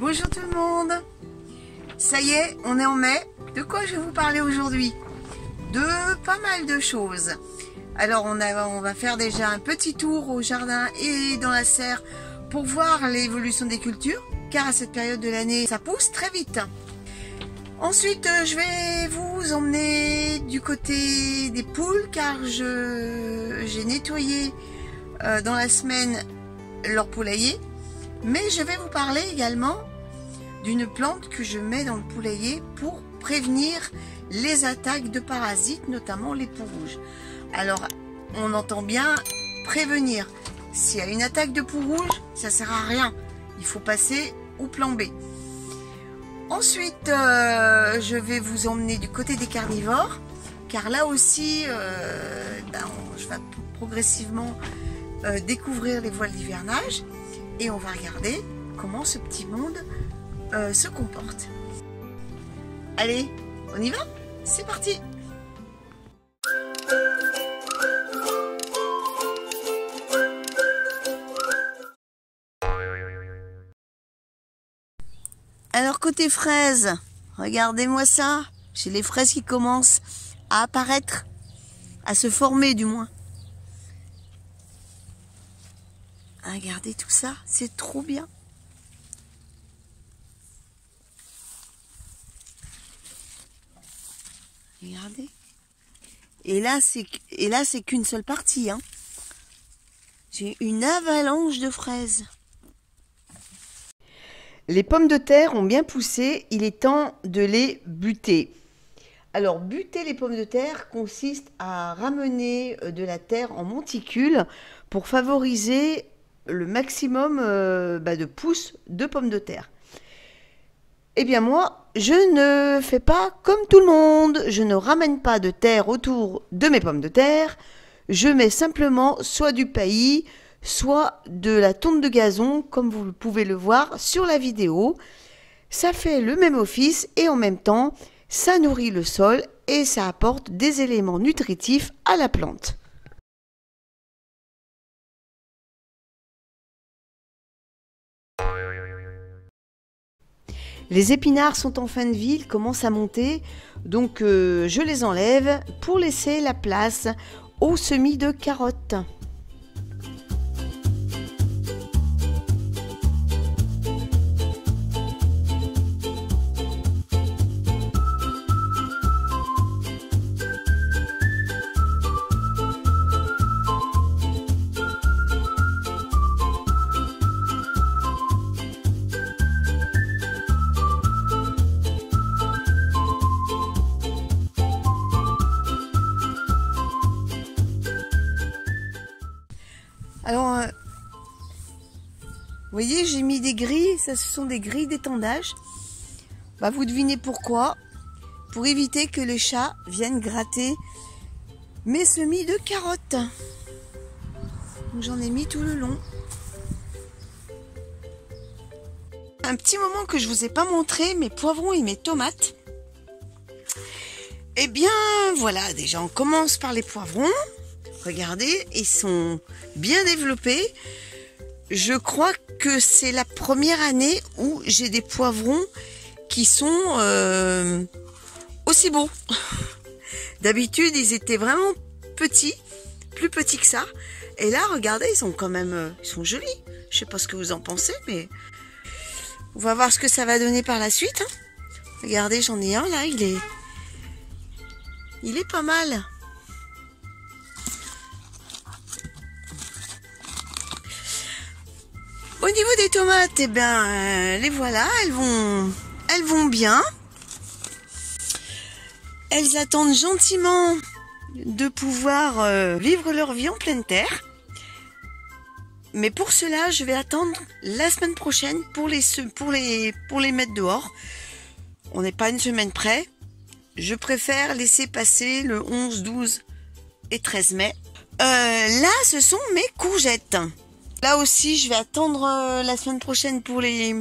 Bonjour tout le monde. Ça y est, on est en mai. De quoi je vais vous parler aujourd'hui? De pas mal de choses. Alors on va faire déjà un petit tour au jardin et dans la serre pour voir l'évolution des cultures, car à cette période de l'année, ça pousse très vite. Ensuite, je vais vous emmener du côté des poules, car j'ai nettoyé dans la semaine leur poulailler. Mais je vais vous parler également d'une plante que je mets dans le poulailler pour prévenir les attaques de parasites, notamment les poux rouges. Alors, on entend bien prévenir. S'il y a une attaque de poux rouges, ça sert à rien. Il faut passer au plan B. Ensuite, je vais vous emmener du côté des carnivores, car là aussi, je vais progressivement découvrir les voiles d'hivernage et on va regarder comment ce petit monde se comporte. Allez, on y va? C'est parti! Alors côté fraises, regardez-moi ça. J'ai les fraises qui commencent à apparaître, à se former du moins. Regardez tout ça, c'est trop bien. Regardez. Et là c'est qu'une seule partie, hein. J'ai une avalanche de fraises. Les pommes de terre ont bien poussé, il est temps de les buter. Alors, buter les pommes de terre consiste à ramener de la terre en monticule pour favoriser le maximum de pousses de pommes de terre. Eh bien moi, je ne fais pas comme tout le monde. Je ne ramène pas de terre autour de mes pommes de terre. Je mets simplement soit du paillis, soit de la tonte de gazon, comme vous pouvez le voir sur la vidéo. Ça fait le même office et en même temps, ça nourrit le sol et ça apporte des éléments nutritifs à la plante. Les épinards sont en fin de vie, ils commencent à monter, donc je les enlève pour laisser la place aux semis de carottes. Alors, vous voyez, j'ai mis des grilles, ça ce sont des grilles d'étendage. Vous devinez pourquoi? Pour éviter que les chats viennent gratter mes semis de carottes. J'en ai mis tout le long. Un petit moment que je vous ai pas montré, mes poivrons et mes tomates. Eh bien, voilà, déjà on commence par les poivrons. Regardez, ils sont bien développés. Je crois que c'est la première année où j'ai des poivrons qui sont aussi beaux. D'habitude, ils étaient vraiment petits, plus petits que ça. Et là, regardez, ils sont quand même, ils sont jolis. Je sais pas ce que vous en pensez, mais on va voir ce que ça va donner par la suite. Hein. Regardez, j'en ai un là, il est pas mal. Au niveau des tomates, eh bien, les voilà, elles vont bien. Elles attendent gentiment de pouvoir vivre leur vie en pleine terre. Mais pour cela, je vais attendre la semaine prochaine pour les mettre dehors. On n'est pas une semaine près. Je préfère laisser passer le 11, 12 et 13 mai. Là, ce sont mes courgettes. Là aussi, je vais attendre la semaine prochaine pour les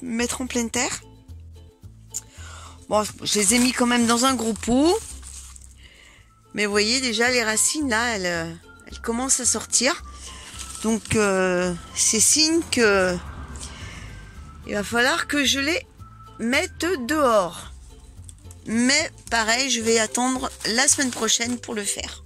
mettre en pleine terre. Bon, je les ai mis quand même dans un gros pot. Mais vous voyez déjà les racines là, elles commencent à sortir. Donc c'est signe que Il va falloir que je les mette dehors. Mais pareil, je vais attendre la semaine prochaine pour le faire.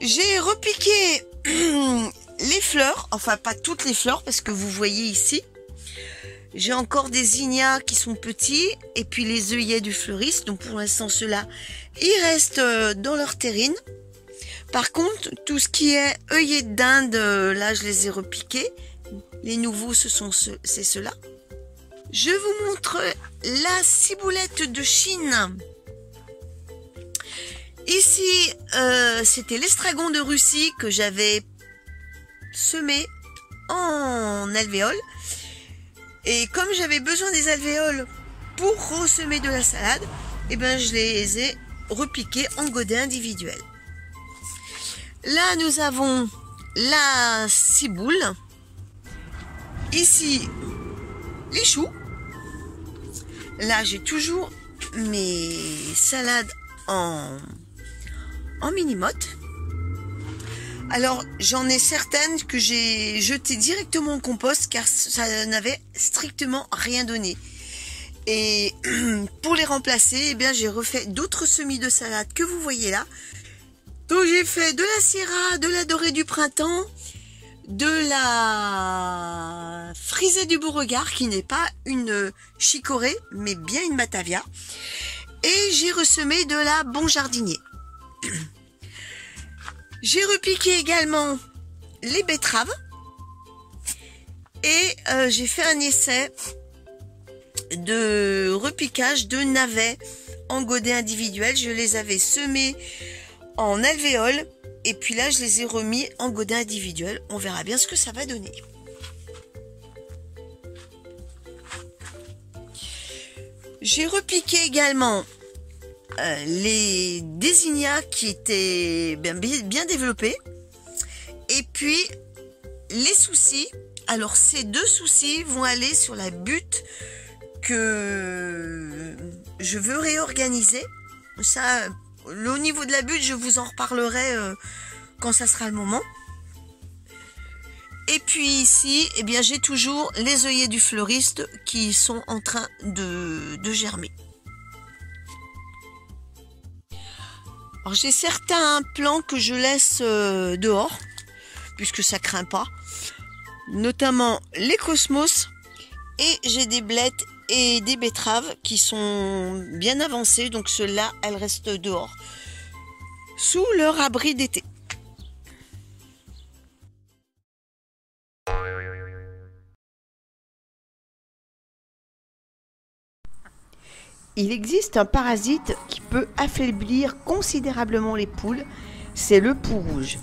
J'ai repiqué les fleurs, enfin pas toutes les fleurs parce que vous voyez ici, j'ai encore des zinnias qui sont petits et puis les œillets du fleuriste. Donc pour l'instant ceux-là, ils restent dans leur terrine. Par contre, tout ce qui est œillets d'Inde, là je les ai repiqués. Les nouveaux, c'est ceux-là. Je vous montre la ciboulette de Chine. Ici, c'était l'estragon de Russie que j'avais semé en alvéole. Et comme j'avais besoin des alvéoles pour ressemer de la salade, eh ben, je les ai repiqués en godets individuels. Là, nous avons la ciboule. Ici, les choux. Là, j'ai toujours mes salades en mini-motte. Alors, j'en ai certaines que j'ai jetées directement au compost car ça n'avait strictement rien donné. Et pour les remplacer, eh bien, j'ai refait d'autres semis de salade que vous voyez là. Donc, j'ai fait de la syrah, de la dorée du printemps, de la frisée du Beauregard qui n'est pas une chicorée mais bien une matavia. Et j'ai ressemé de la bon jardinier. J'ai repiqué également les betteraves et j'ai fait un essai de repiquage de navets en godets individuels. Je les avais semés en alvéole et puis là je les ai remis en godets individuels. On verra bien ce que ça va donner. J'ai repiqué également les désignas qui étaient bien développés et puis les soucis. Alors ces deux soucis vont aller sur la butte que je veux réorganiser. Ça, au niveau de la butte, je vous en reparlerai quand ça sera le moment. Et puis ici, eh bien, j'ai toujours les œillets du fleuriste qui sont en train de germer. Alors j'ai certains plants que je laisse dehors, puisque ça craint pas, notamment les cosmos, et j'ai des blettes et des betteraves qui sont bien avancées, donc ceux-là, elles restent dehors, sous leur abri d'été. Il existe un parasite qui peut affaiblir considérablement les poules, c'est le pou rouge.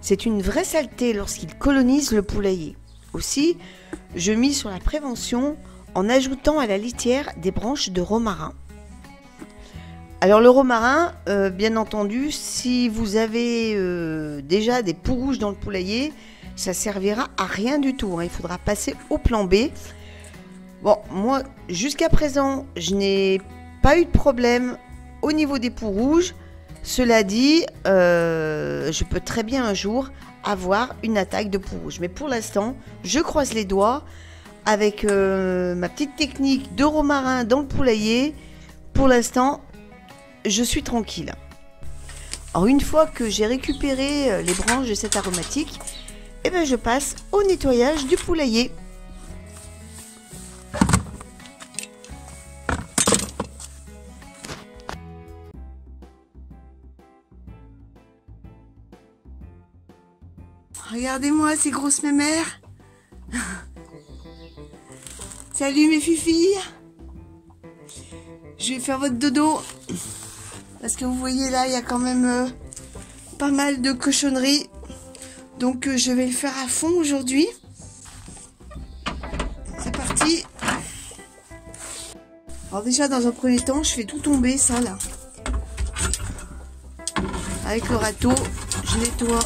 C'est une vraie saleté lorsqu'il colonise le poulailler. Aussi, je mise sur la prévention en ajoutant à la litière des branches de romarin. Alors le romarin, bien entendu, si vous avez déjà des poux rouges dans le poulailler, ça servira à rien du tout, hein. Il faudra passer au plan B. Bon, moi, jusqu'à présent, je n'ai pas eu de problème au niveau des poux rouges. Cela dit, je peux très bien un jour avoir une attaque de poux rouges. Mais pour l'instant, je croise les doigts avec ma petite technique de romarin dans le poulailler. Pour l'instant, je suis tranquille. Alors, une fois que j'ai récupéré les branches de cette aromatique, eh ben, je passe au nettoyage du poulailler. Regardez-moi ces grosses mémères. Salut mes filles. Je vais faire votre dodo. Parce que vous voyez là, il y a quand même pas mal de cochonneries. Donc je vais le faire à fond aujourd'hui. C'est parti. Alors déjà dans un premier temps, je fais tout tomber ça là. Avec le râteau, je nettoie.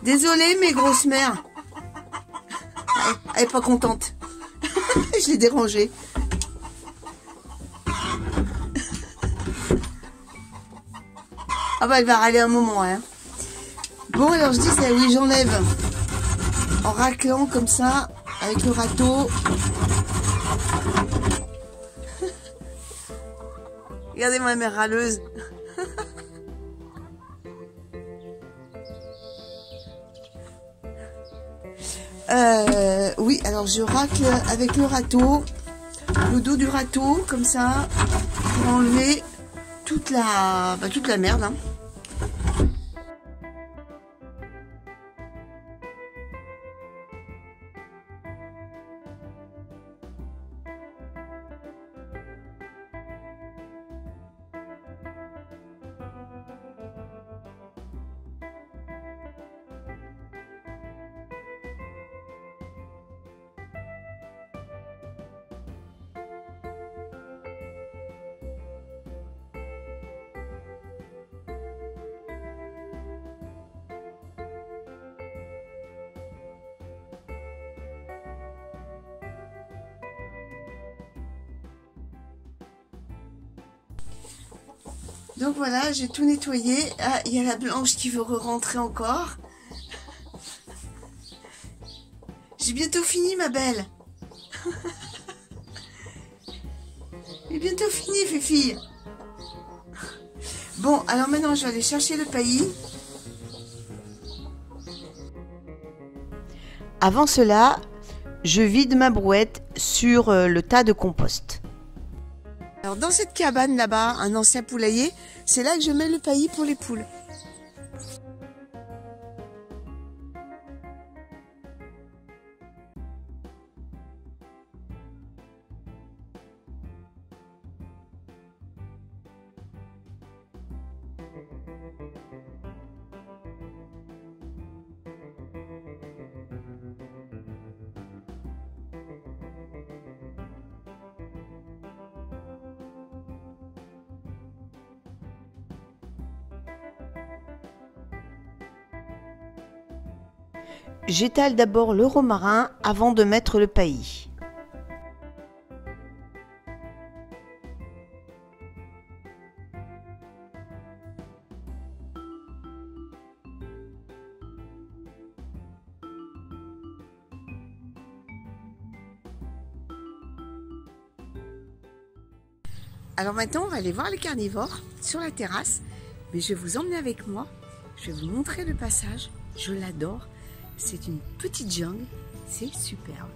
Désolée mes grosses mères. Elle est pas contente. Je l'ai dérangée. Ah bah elle va râler un moment, hein. Bon alors je dis ça, oui, j'enlève en raclant comme ça avec le râteau. Regardez ma mère râleuse. Oui, alors je racle avec le râteau, le dos du râteau, comme ça, pour enlever toute la merde. Hein. Donc voilà, j'ai tout nettoyé. Ah, il y a la blanche qui veut re-rentrer encore. J'ai bientôt fini, ma belle. J'ai bientôt fini, Fifi. Bon, alors maintenant, je vais aller chercher le paillis. Avant cela, je vide ma brouette sur le tas de compost. Alors dans cette cabane là-bas, un ancien poulailler, c'est là que je mets le paillis pour les poules. J'étale d'abord le romarin avant de mettre le paillis. Alors maintenant, on va aller voir les carnivores sur la terrasse. Mais je vais vous emmener avec moi. Je vais vous montrer le passage. Je l'adore. C'est une petite jungle, c'est superbe.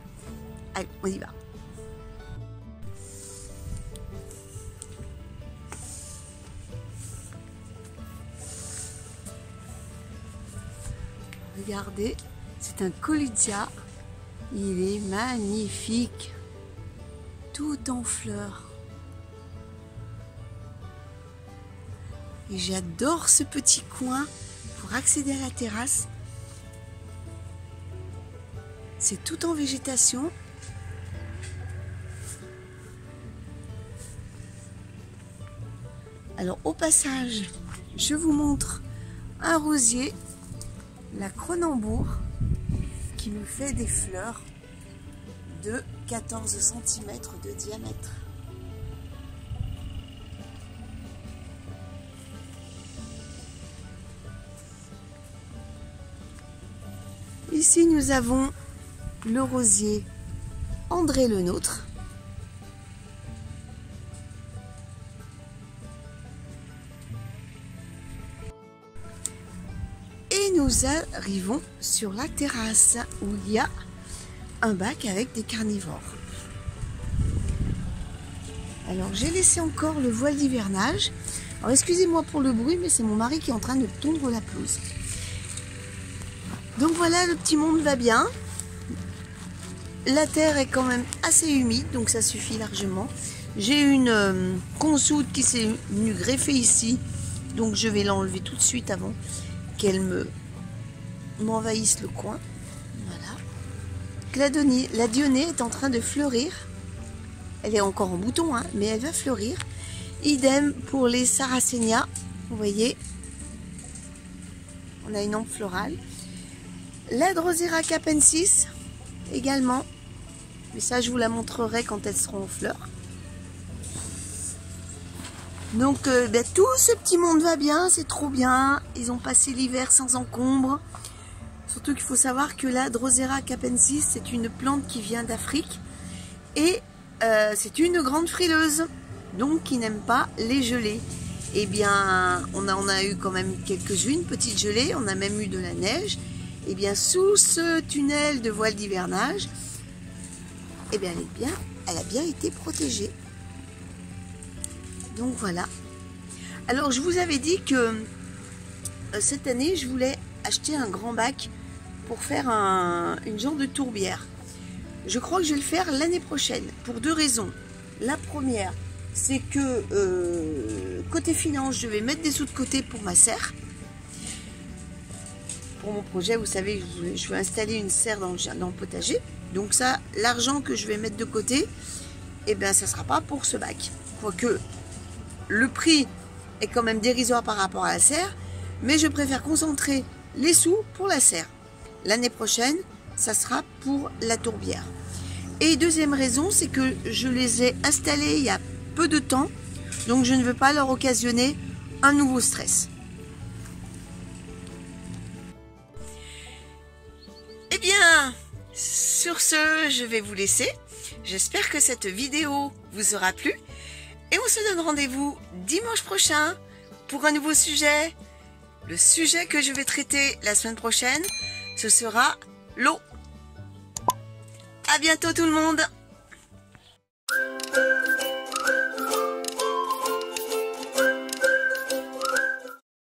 Allez, on y va. Regardez, c'est un colidia. Il est magnifique. Tout en fleurs. Et j'adore ce petit coin pour accéder à la terrasse. C'est tout en végétation. Alors au passage, je vous montre un rosier, la Cronenbourg, qui me fait des fleurs de 14 cm de diamètre. Ici nous avons le rosier André Le Nôtre. Et nous arrivons sur la terrasse où il y a un bac avec des carnivores. Alors j'ai laissé encore le voile d'hivernage. Alors excusez-moi pour le bruit, mais c'est mon mari qui est en train de tondre la pelouse. Donc voilà, le petit monde va bien. La terre est quand même assez humide, donc ça suffit largement. J'ai une consoude qui s'est venue greffer ici, donc je vais l'enlever tout de suite avant qu'elle m'envahisse le coin. Voilà. La dionée est en train de fleurir. Elle est encore en bouton, hein, mais elle va fleurir. Idem pour les sarracénias. Vous voyez, on a une ample florale. La Drosera capensis également. Mais ça, je vous la montrerai quand elles seront en fleurs. Donc, tout ce petit monde va bien, c'est trop bien. Ils ont passé l'hiver sans encombre. Surtout qu'il faut savoir que la Drosera capensis, c'est une plante qui vient d'Afrique. Et c'est une grande frileuse, donc qui n'aime pas les gelées. Eh bien, on a eu quand même quelques-unes, petites gelées, on a même eu de la neige. Eh bien, sous ce tunnel de voile d'hivernage, eh bien, elle a bien été protégée. Donc voilà. Alors, je vous avais dit que cette année, je voulais acheter un grand bac pour faire une genre de tourbière. Je crois que je vais le faire l'année prochaine pour deux raisons. La première, c'est que côté finance, je vais mettre des sous de côté pour ma serre. Pour mon projet, vous savez, je veux installer une serre dans le potager. Donc ça, l'argent que je vais mettre de côté, eh bien, ça ne sera pas pour ce bac. Quoique, le prix est quand même dérisoire par rapport à la serre, mais je préfère concentrer les sous pour la serre. L'année prochaine, ça sera pour la tourbière. Et deuxième raison, c'est que je les ai installés il y a peu de temps, donc je ne veux pas leur occasionner un nouveau stress. Eh bien, sur ce, je vais vous laisser. J'espère que cette vidéo vous aura plu. Et on se donne rendez-vous dimanche prochain pour un nouveau sujet. Le sujet que je vais traiter la semaine prochaine, ce sera l'eau. À bientôt tout le monde!